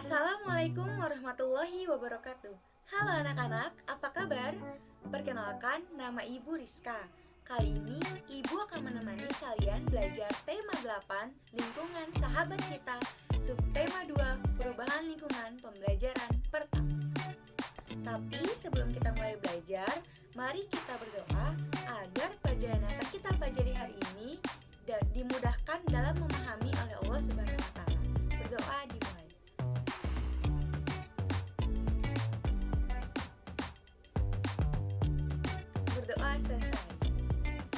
Assalamualaikum warahmatullahi wabarakatuh. Halo anak-anak, apa kabar? Perkenalkan, nama Ibu Rizka. Kali ini Ibu akan menemani kalian belajar tema 8, lingkungan sahabat kita, subtema 2, perubahan lingkungan pembelajaran pertama. Tapi sebelum kita mulai belajar, mari kita berdoa agar pelajaran yang akan kita pelajari hari ini dimudahkan dalam memahami oleh Allah Subhanahu wa Ta'ala. Berdoa dimulai. Berdoa selesai.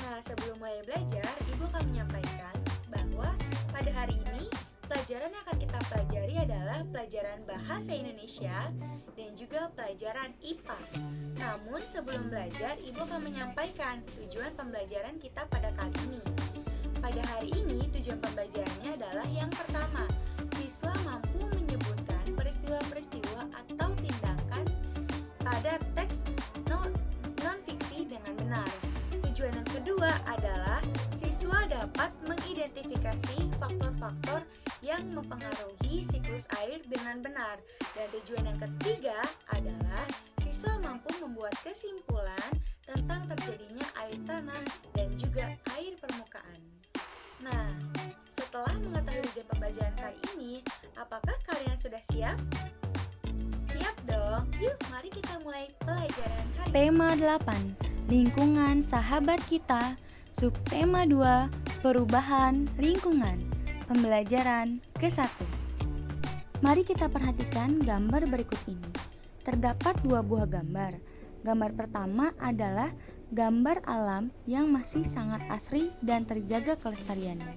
Nah, sebelum mulai belajar, Ibu akan menyampaikan bahwa pada hari ini pelajaran yang akan kita pelajari adalah pelajaran Bahasa Indonesia dan juga pelajaran IPA. Namun sebelum belajar, Ibu akan menyampaikan tujuan pembelajaran kita pada kali ini. Pada hari ini, tujuan pembelajarannya adalah yang pertama, siswa mampu menyebutkan peristiwa-peristiwa atau tindakan pada teks non-fiksi dengan benar. Tujuan yang kedua adalah siswa dapat mengidentifikasi faktor-faktor yang mempengaruhi siklus air dengan benar. Dan tujuan yang ketiga adalah siswa mampu membuat kesimpulan tentang terjadinya air tanah dan juga air permukaan. Nah, setelah mengetahui tujuan pembelajaran kali ini, apakah kalian sudah siap? Siap dong. Yuk, mari kita mulai pelajaran hari ini. Tema 8, lingkungan sahabat kita, subtema 2, perubahan lingkungan, pembelajaran ke-1. Mari kita perhatikan gambar berikut ini. Terdapat dua buah gambar. Gambar pertama adalah gambar alam yang masih sangat asri dan terjaga kelestariannya.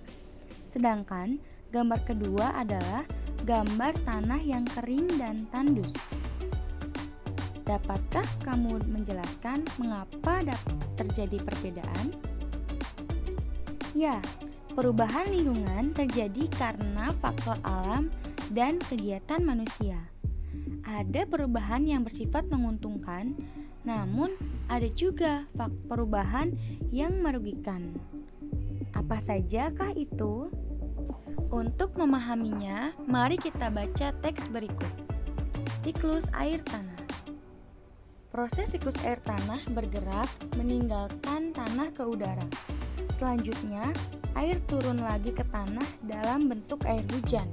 Sedangkan gambar kedua adalah gambar tanah yang kering dan tandus. Dapatkah kamu menjelaskan mengapa terjadi perbedaan? Ya, perubahan lingkungan terjadi karena faktor alam dan kegiatan manusia. Ada perubahan yang bersifat menguntungkan, namun ada juga perubahan yang merugikan. Apa sajakah itu? Untuk memahaminya, mari kita baca teks berikut. Siklus air tanah. Proses siklus air tanah bergerak meninggalkan tanah ke udara. Selanjutnya, air turun lagi ke tanah dalam bentuk air hujan.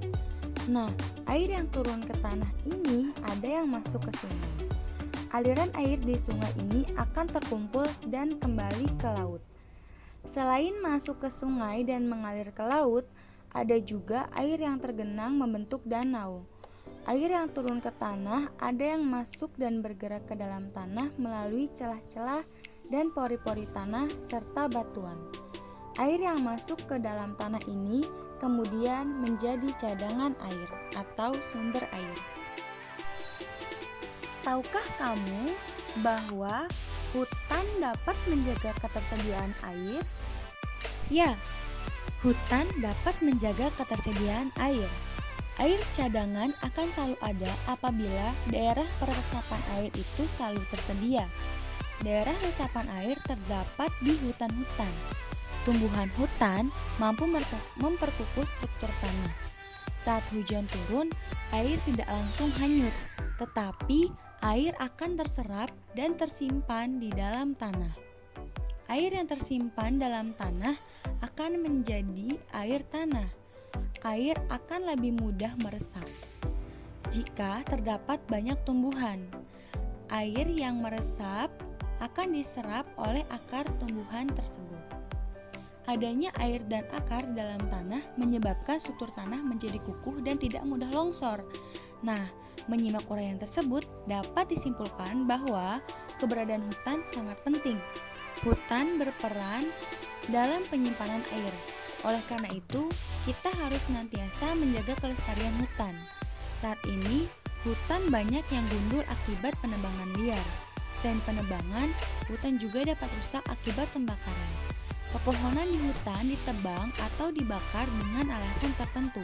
Nah, air yang turun ke tanah ini ada yang masuk ke sungai. Aliran air di sungai ini akan terkumpul dan kembali ke laut. Selain masuk ke sungai dan mengalir ke laut, ada juga air yang tergenang membentuk danau. Air yang turun ke tanah ada yang masuk dan bergerak ke dalam tanah melalui celah-celah dan pori-pori tanah serta batuan. Air yang masuk ke dalam tanah ini kemudian menjadi cadangan air atau sumber air. Tahukah kamu bahwa hutan dapat menjaga ketersediaan air? Ya, hutan dapat menjaga ketersediaan air. Air cadangan akan selalu ada apabila daerah peresapan air itu selalu tersedia. Daerah resapan air terdapat di hutan-hutan. Tumbuhan hutan mampu memperkukuh struktur tanah. Saat hujan turun, air tidak langsung hanyut, tetapi air akan terserap dan tersimpan di dalam tanah. Air yang tersimpan dalam tanah akan menjadi air tanah. Air akan lebih mudah meresap jika terdapat banyak tumbuhan. Air yang meresap akan diserap oleh akar tumbuhan tersebut. Adanya air dan akar dalam tanah menyebabkan struktur tanah menjadi kukuh dan tidak mudah longsor. Nah, menyimak uraian tersebut dapat disimpulkan bahwa keberadaan hutan sangat penting. Hutan berperan dalam penyimpanan air. Oleh karena itu, kita harus senantiasa menjaga kelestarian hutan. Saat ini, hutan banyak yang gundul akibat penebangan liar. Selain penebangan, hutan juga dapat rusak akibat pembakaran. Pepohonan di hutan ditebang atau dibakar dengan alasan tertentu,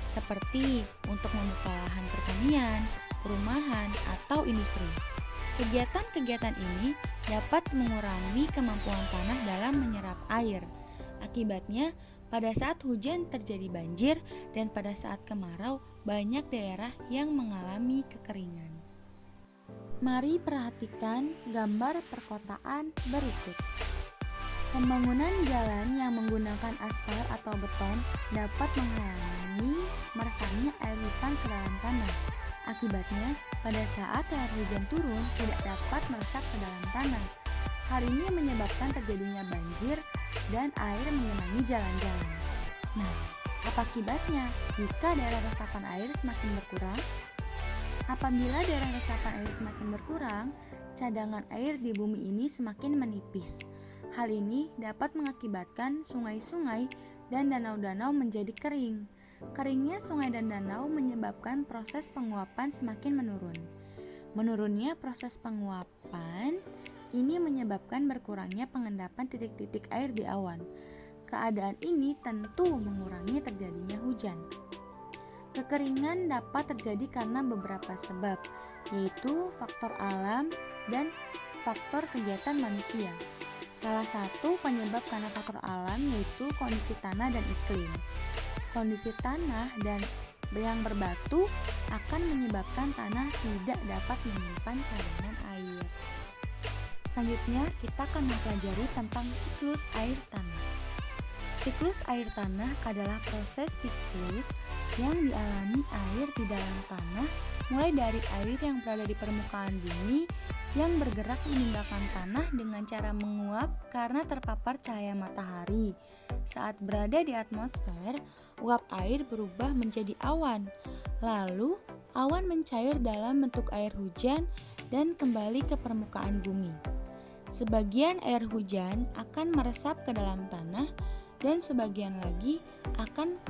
seperti untuk membuka lahan pertanian, perumahan, atau industri. Kegiatan-kegiatan ini dapat mengurangi kemampuan tanah dalam menyerap air. Akibatnya, Pada saat hujan terjadi banjir, dan pada saat kemarau banyak daerah yang mengalami kekeringan. Mari perhatikan gambar perkotaan berikut. Pembangunan jalan yang menggunakan aspal atau beton dapat menghalangi meresapnya air hutan ke dalam tanah. Akibatnya, pada saat air hujan turun tidak dapat meresap ke dalam tanah. Hal ini menyebabkan terjadinya banjir dan air mengenangi jalan-jalan. Nah, apa akibatnya jika daerah resapan air semakin berkurang? Apabila daerah resapan air semakin berkurang, cadangan air di bumi ini semakin menipis. Hal ini dapat mengakibatkan sungai-sungai dan danau-danau menjadi kering. Keringnya sungai dan danau menyebabkan proses penguapan semakin menurun. Menurunnya proses penguapan ini menyebabkan berkurangnya pengendapan titik-titik air di awan. Keadaan ini tentu mengurangi terjadinya hujan. Kekeringan dapat terjadi karena beberapa sebab, yaitu faktor alam dan faktor kegiatan manusia. Salah satu penyebab karena faktor alam yaitu kondisi tanah dan iklim. Kondisi tanah dan yang berbatu akan menyebabkan tanah tidak dapat menyimpan cadangan air. Selanjutnya kita akan mempelajari tentang siklus air tanah. Siklus air tanah adalah proses siklus yang dialami air di dalam tanah, mulai dari air yang berada di permukaan bumi yang bergerak meninggalkan tanah dengan cara menguap karena terpapar cahaya matahari. Saat berada di atmosfer, uap air berubah menjadi awan. Lalu, awan mencair dalam bentuk air hujan dan kembali ke permukaan bumi. Sebagian air hujan akan meresap ke dalam tanah dan sebagian lagi akan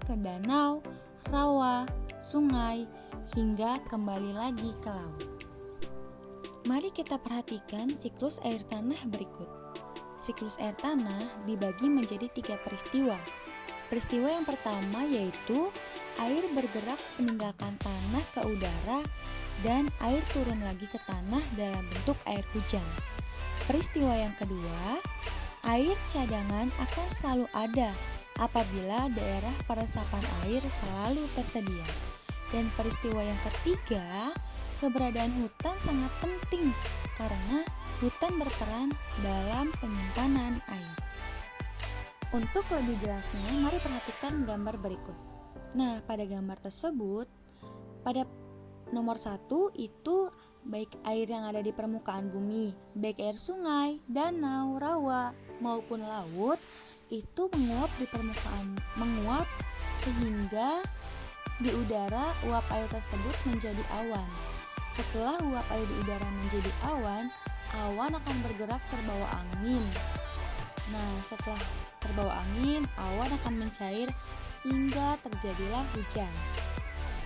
ke danau, rawa, sungai, hingga kembali lagi ke laut. Mari kita perhatikan siklus air tanah berikut. Siklus air tanah dibagi menjadi 3 peristiwa. Peristiwa yang pertama yaitu air bergerak meninggalkan tanah ke udara dan air turun lagi ke tanah dalam bentuk air hujan. Peristiwa yang kedua, air cadangan akan selalu ada apabila daerah peresapan air selalu tersedia. Dan peristiwa yang ketiga, keberadaan hutan sangat penting karena hutan berperan dalam penyimpanan air. Untuk lebih jelasnya, mari perhatikan gambar berikut. Nah, pada gambar tersebut, pada nomor 1 itu baik air yang ada di permukaan bumi, baik air sungai, danau, rawa, maupun laut, itu menguap sehingga di udara uap air tersebut menjadi awan. Setelah uap air di udara menjadi awan, awan akan bergerak terbawa angin. Nah, setelah terbawa angin, awan akan mencair sehingga terjadilah hujan.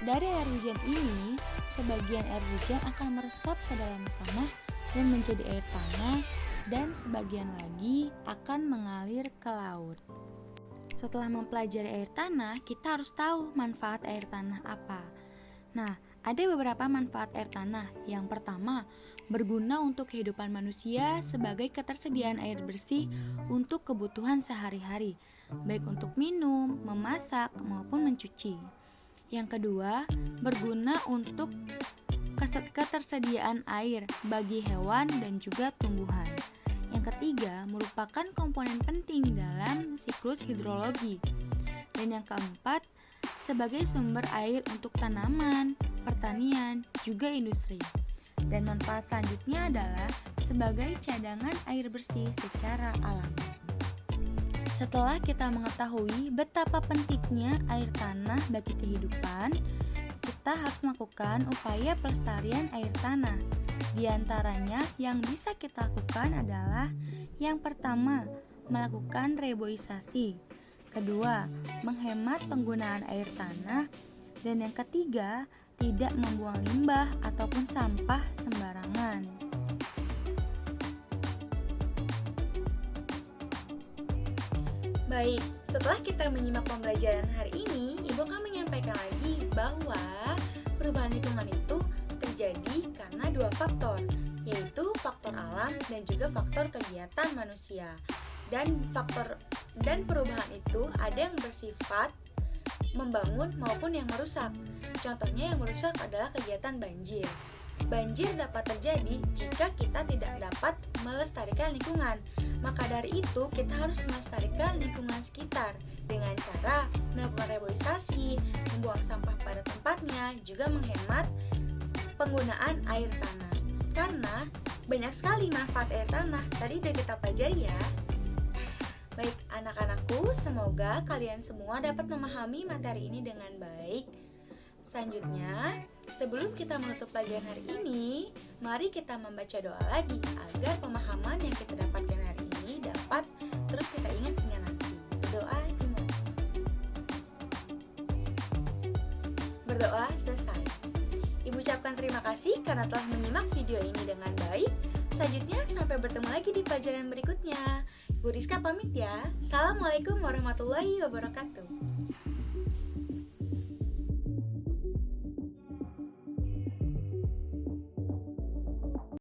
Dari air hujan ini, sebagian air hujan akan meresap ke dalam tanah dan menjadi air tanah, dan sebagian lagi akan mengalir ke laut. Setelah mempelajari air tanah, kita harus tahu manfaat air tanah apa. Nah, ada beberapa manfaat air tanah. Yang pertama, berguna untuk kehidupan manusia sebagai ketersediaan air bersih untuk kebutuhan sehari-hari, baik untuk minum, memasak, maupun mencuci. Yang kedua, berguna untuk ketersediaan air bagi hewan dan juga tumbuhan. Yang ketiga, merupakan komponen penting dalam siklus hidrologi. Dan yang keempat, sebagai sumber air untuk tanaman, pertanian, juga industri. Dan manfaat selanjutnya adalah sebagai cadangan air bersih secara alami. Setelah kita mengetahui betapa pentingnya air tanah bagi kehidupan, kita harus melakukan upaya pelestarian air tanah. Di antaranya yang bisa kita lakukan adalah yang pertama, melakukan reboisasi. Kedua, menghemat penggunaan air tanah. Dan yang ketiga, tidak membuang limbah ataupun sampah sembarangan. Baik, setelah kita menyimak pembelajaran hari ini, Ibu akan menyampaikan lagi bahwa perubahan lingkungan itu terjadi karena 2 faktor, yaitu faktor alam dan juga faktor kegiatan manusia. dan perubahan itu ada yang bersifat membangun maupun yang merusak. Contohnya yang merusak adalah kegiatan banjir. Banjir dapat terjadi jika kita tidak dapat melestarikan lingkungan. Maka dari itu, kita harus melestarikan lingkungan sekitar dengan cara melakukan reboisasi, membuang sampah pada tempatnya, juga menghemat penggunaan air tanah. Karena banyak sekali manfaat air tanah, tadi udah kita pelajari ya. Baik anak-anakku, semoga kalian semua dapat memahami materi ini dengan baik. Selanjutnya, sebelum kita menutup pelajaran hari ini, mari kita membaca doa lagi agar pemahaman yang kita dapatkan hari ini dapat terus kita ingat hingga nanti. Berdoa dimulai. Berdoa selesai. Ibu ucapkan terima kasih karena telah menyimak video ini dengan baik. Selanjutnya, sampai bertemu lagi di pelajaran berikutnya. Bu Rizka pamit ya. Assalamualaikum warahmatullahi wabarakatuh.